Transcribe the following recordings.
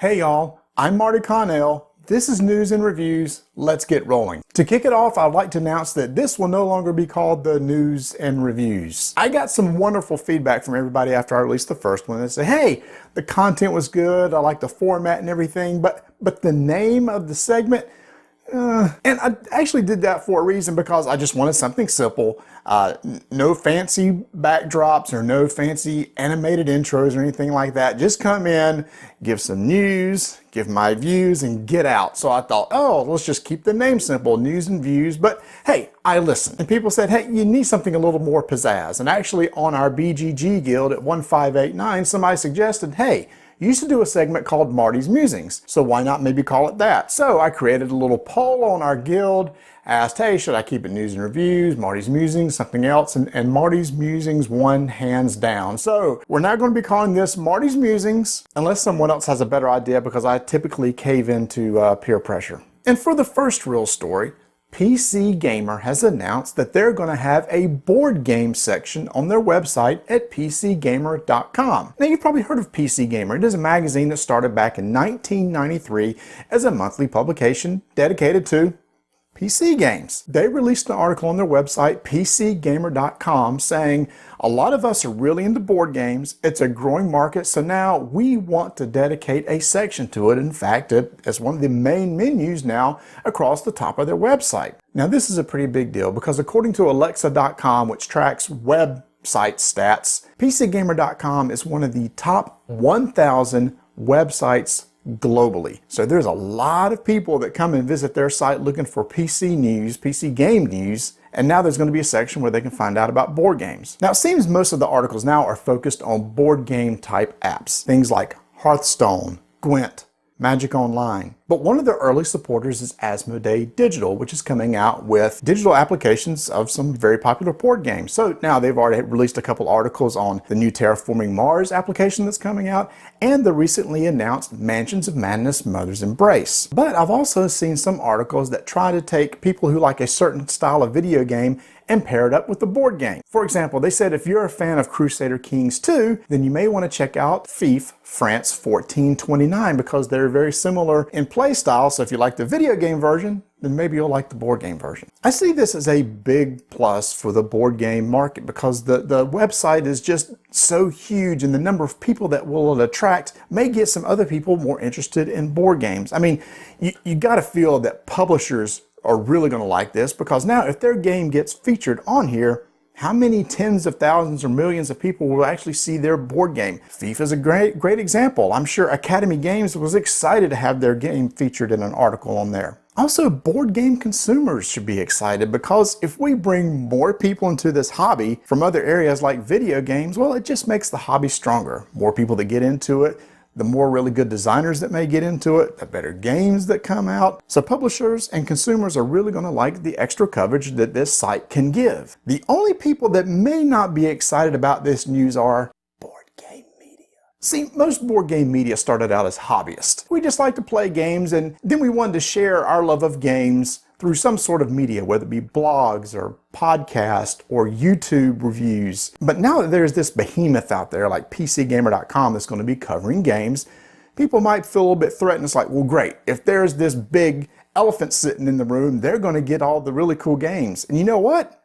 Hey y'all, I'm Marty Connell. This is News and Reviews. Let's get rolling. To kick it off, I'd like to announce that this will no longer be called the News and Reviews. I got some wonderful feedback from everybody after I released the first one. They said, hey, the content was good, I like the format and everything, but the name of the segment, and I actually did that for a reason, because I just wanted something simple. No fancy backdrops or no fancy animated intros or anything like that. Just come in, give some news, give my views, and get out. So I thought, oh, let's just keep the name simple, News and Views. But hey, I listened. And people said, hey, you need something a little more pizzazz. And actually on our BGG guild at 1589, somebody suggested, hey, you used to do a segment called Marty's Musings, so why not maybe call it that? So I created a little poll on our guild, asked, hey, should I keep it News and Reviews, Marty's Musings, something else? And Marty's Musings won hands down. So we're now going to be calling this Marty's Musings, unless someone else has a better idea, because I typically cave into peer pressure. And for the first real story, PC Gamer has announced that they're going to have a board game section on their website at pcgamer.com. Now, you've probably heard of PC Gamer. It is a magazine that started back in 1993 as a monthly publication dedicated to PC games. They released an article on their website, pcgamer.com, saying, a lot of us are really into board games. It's a growing market, so now we want to dedicate a section to it. In fact, it's one of the main menus now across the top of their website. Now, this is a pretty big deal, because according to Alexa.com, which tracks website stats, pcgamer.com is one of the top 1,000 websites globally. So there's a lot of people that come and visit their site looking for PC news, PC game news, and now there's going to be a section where they can find out about board games. Now, it seems most of the articles now are focused on board game type apps, things like Hearthstone, Gwent, Magic Online. But one of their early supporters is Asmodee Digital, which is coming out with digital applications of some very popular board games. So now they've already released a couple articles on the new Terraforming Mars application that's coming out, and the recently announced Mansions of Madness Mother's Embrace. But I've also seen some articles that try to take people who like a certain style of video game and pair it up with the board game. For example, they said if you're a fan of Crusader Kings 2, then you may want to check out FIF France 1429, because they're very similar in play style. So if you like the video game version, then maybe you'll like the board game version. I see this as a big plus for the board game market, because the website is just so huge, and the number of people that will attract may get some other people more interested in board games. I mean, you got to feel that publishers are really going to like this, because now if their game gets featured on here, how many tens of thousands or millions of people will actually see their board game? FIFA is a great example. I'm sure Academy Games was excited to have their game featured in an article on there. Also, board game consumers should be excited, because if we bring more people into this hobby from other areas like video games, well, it just makes the hobby stronger. More people that get into it, the more really good designers that may get into it, the better games that come out. So publishers and consumers are really going to like the extra coverage that this site can give. The only people that may not be excited about this news are board game media. See, most board game media started out as hobbyists. We just like to play games, and then we wanted to share our love of games through some sort of media, whether it be blogs or podcast or YouTube reviews. But now that there's this behemoth out there like PCGamer.com that's going to be covering games, people might feel a little bit threatened. It's like, well, great, if there's this big elephant sitting in the room, they're going to get all the really cool games. And you know what?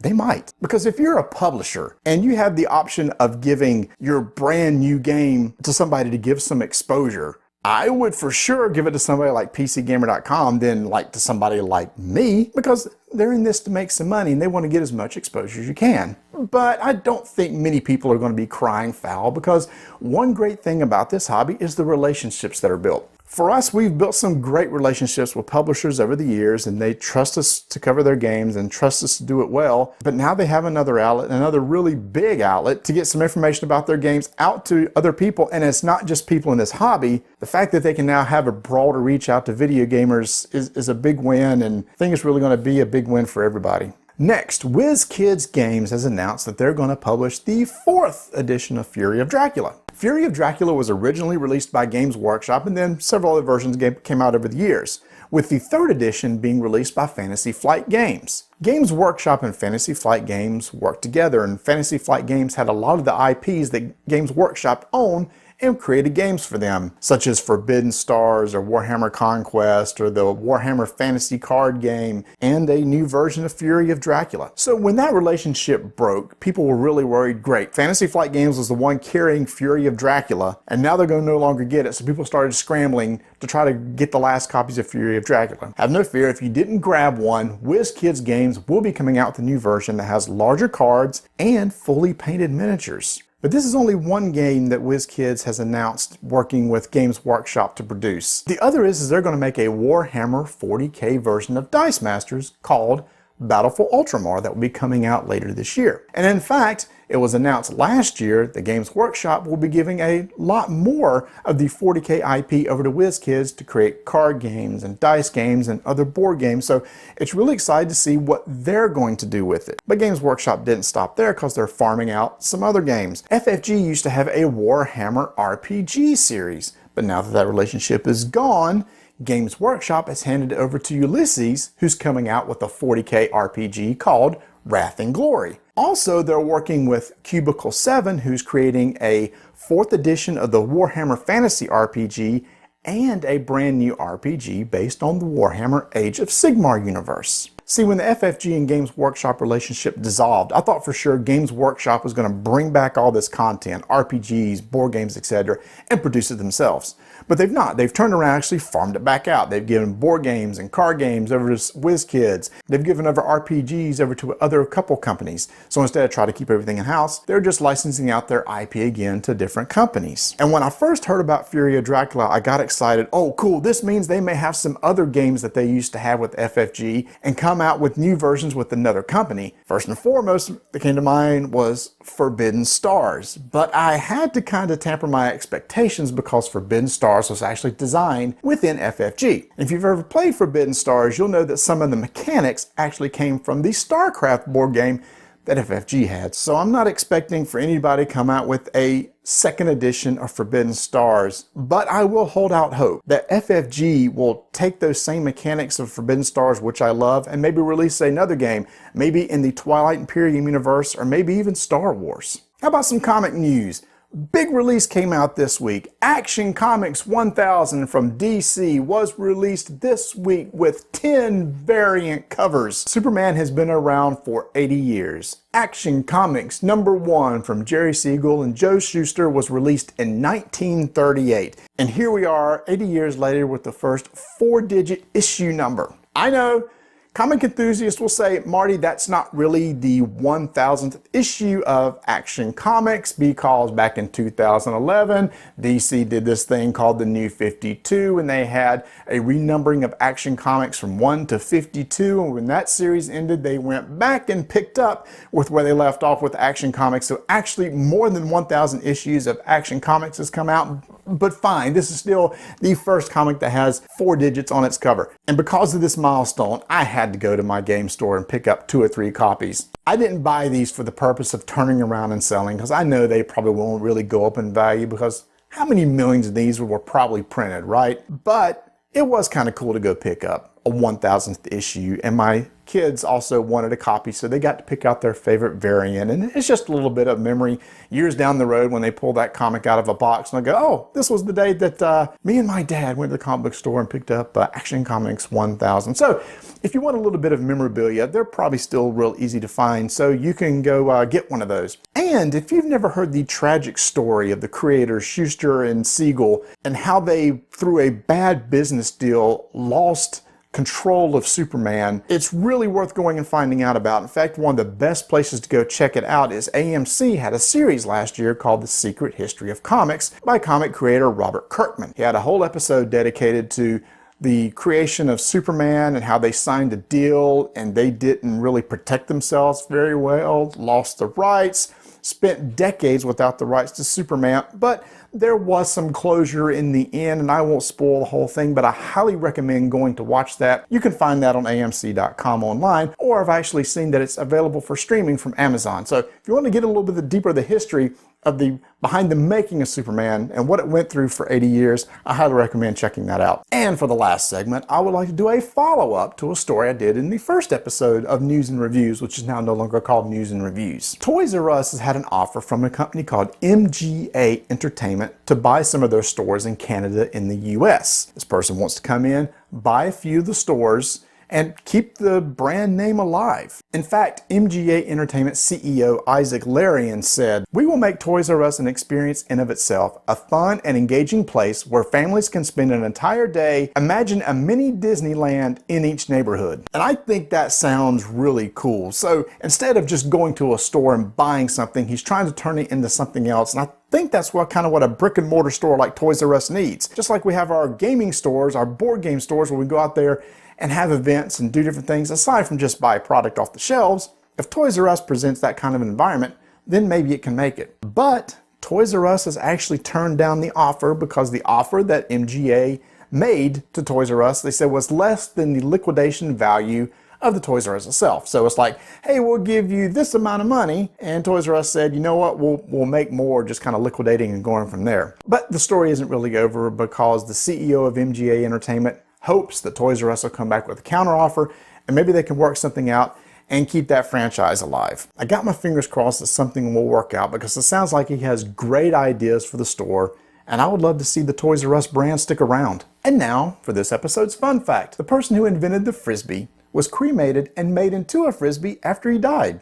They might. Because if you're a publisher and you have the option of giving your brand new game to somebody to give some exposure, I would for sure give it to somebody like PCGamer.com than like to somebody like me, because they're in this to make some money and they want to get as much exposure as you can. But I don't think many people are going to be crying foul, because one great thing about this hobby is the relationships that are built. For us, we've built some great relationships with publishers over the years, and they trust us to cover their games and trust us to do it well. But now they have another outlet, another really big outlet to get some information about their games out to other people. And it's not just people in this hobby. The fact that they can now have a broader reach out to video gamers is a big win, and I think it's really going to be a big win for everybody. Next, WizKids Games has announced that they're going to publish the 4th edition of Fury of Dracula. Fury of Dracula was originally released by Games Workshop, and then several other versions came out over the years, with the 3rd edition being released by Fantasy Flight Games. Games Workshop and Fantasy Flight Games worked together, and Fantasy Flight Games had a lot of the IPs that Games Workshop owned and created games for them, such as Forbidden Stars or Warhammer Conquest or the Warhammer Fantasy card game, and a new version of Fury of Dracula. So when that relationship broke, people were really worried. Great, Fantasy Flight Games was the one carrying Fury of Dracula, and now they're going to no longer get it, so people started scrambling to try to get the last copies of Fury of Dracula. Have no fear, if you didn't grab one, WizKids Games will be coming out with a new version that has larger cards and fully painted miniatures. But this is only one game that WizKids has announced working with Games Workshop to produce. The other is they're going to make a Warhammer 40k version of Dice Masters called Battle for Ultramar that will be coming out later this year. And in fact, it was announced last year that Games Workshop will be giving a lot more of the 40k IP over to WizKids to create card games and dice games and other board games, so it's really exciting to see what they're going to do with it. But Games Workshop didn't stop there because they're farming out some other games. FFG used to have a Warhammer RPG series, but now that relationship is gone, Games Workshop has handed it over to Ulysses, who's coming out with a 40k RPG called Wrath and Glory. Also, they're working with Cubicle 7, who's creating a 4th edition of the Warhammer Fantasy RPG and a brand new RPG based on the Warhammer Age of Sigmar universe. See, when the FFG and Games Workshop relationship dissolved, I thought for sure Games Workshop was going to bring back all this content, RPGs, board games, etc., and produce it themselves. But they've not. They've turned around and actually farmed it back out. They've given board games and card games over to WizKids. They've given over RPGs over to other couple companies. So instead of trying to keep everything in-house, they're just licensing out their IP again to different companies. And when I first heard about Fury of Dracula, I got excited. Oh, cool, this means they may have some other games that they used to have with FFG and come out with new versions with another company. First and foremost that came to mind was Forbidden Stars. But I had to kind of temper my expectations because Forbidden Stars was actually designed within FFG. If you've ever played Forbidden Stars, you'll know that some of the mechanics actually came from the StarCraft board game that FFG had. So I'm not expecting for anybody to come out with a second edition of Forbidden Stars, but I will hold out hope that FFG will take those same mechanics of Forbidden Stars, which I love, and maybe release another game, maybe in the Twilight Imperium universe, or maybe even Star Wars. How about some comic news? Big release came out this week. Action Comics 1000 from DC was released this week with 10 variant covers. Superman has been around for 80 years. Action Comics #1 from Jerry Siegel and Joe Shuster was released in 1938. And here we are 80 years later with the first 4-digit issue number. I know, comic enthusiasts will say, Marty, that's not really the 1000th issue of Action Comics because back in 2011, DC did this thing called the New 52 and they had a renumbering of Action Comics from 1 to 52, and when that series ended, they went back and picked up with where they left off with Action Comics. So actually more than 1000 issues of Action Comics has come out, but fine, this is still the first comic that has 4 digits on its cover. And because of this milestone, I had to go to my game store and pick up 2 or 3 copies. I didn't buy these for the purpose of turning around and selling because I know they probably won't really go up in value because how many millions of these were probably printed, right? But it was kind of cool to go pick up a 1000th issue, and my kids also wanted a copy, so they got to pick out their favorite variant, and it's just a little bit of memory years down the road when they pull that comic out of a box and I go, oh, this was the day that me and my dad went to the comic book store and picked up Action Comics 1000. So if you want a little bit of memorabilia, they're probably still real easy to find, so you can go get one of those. And if you've never heard the tragic story of the creators Shuster and Siegel and how they, through a bad business deal, lost control of Superman, it's really worth going and finding out about. In fact, one of the best places to go check it out is AMC had a series last year called The Secret History of Comics by comic creator Robert Kirkman. He had a whole episode dedicated to the creation of Superman and how they signed a deal and they didn't really protect themselves very well, lost the rights, spent decades without the rights to Superman, but there was some closure in the end, and I won't spoil the whole thing, but I highly recommend going to watch that. You can find that on AMC.com online, or I've actually seen that it's available for streaming from Amazon. So if you want to get a little bit deeper of the history behind the making of Superman and what it went through for 80 years, I highly recommend checking that out. And for the last segment, I would like to do a follow-up to a story I did in the first episode of News and Reviews, which is now no longer called News and Reviews. Toys R Us has had an offer from a company called MGA Entertainment to buy some of their stores in Canada and the US. This person wants to come in, buy a few of the stores, and keep the brand name alive. In fact, MGA Entertainment CEO Isaac Larian said, "We will make Toys R Us an experience in of itself, a fun and engaging place where families can spend an entire day. Imagine a mini Disneyland in each neighborhood." And I think that sounds really cool. So instead of just going to a store and buying something, he's trying to turn it into something else. And I think that's what a brick and mortar store like Toys R Us needs. Just like we have our gaming stores, our board game stores, where we go out there and have events and do different things aside from just buy product off the shelves. If Toys R Us presents that kind of an environment, then maybe it can make it. But Toys R Us has actually turned down the offer because the offer that MGA made to Toys R Us, they said, was less than the liquidation value of the Toys R Us itself. So it's like, hey, we'll give you this amount of money, and Toys R Us said, you know what, we'll make more, just kind of liquidating and going from there. But the story isn't really over because the CEO of MGA Entertainment hopes that Toys R Us will come back with a counteroffer and maybe they can work something out and keep that franchise alive. I got my fingers crossed that something will work out because it sounds like he has great ideas for the store, and I would love to see the Toys R Us brand stick around. And now for this episode's fun fact. The person who invented the Frisbee was cremated and made into a Frisbee after he died.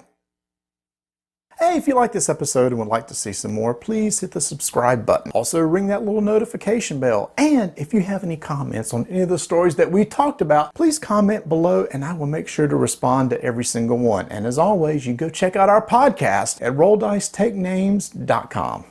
Hey, if you like this episode and would like to see some more, please hit the subscribe button. Also, ring that little notification bell. And if you have any comments on any of the stories that we talked about, please comment below and I will make sure to respond to every single one. And as always, you can go check out our podcast at RollDiceTakeNames.com.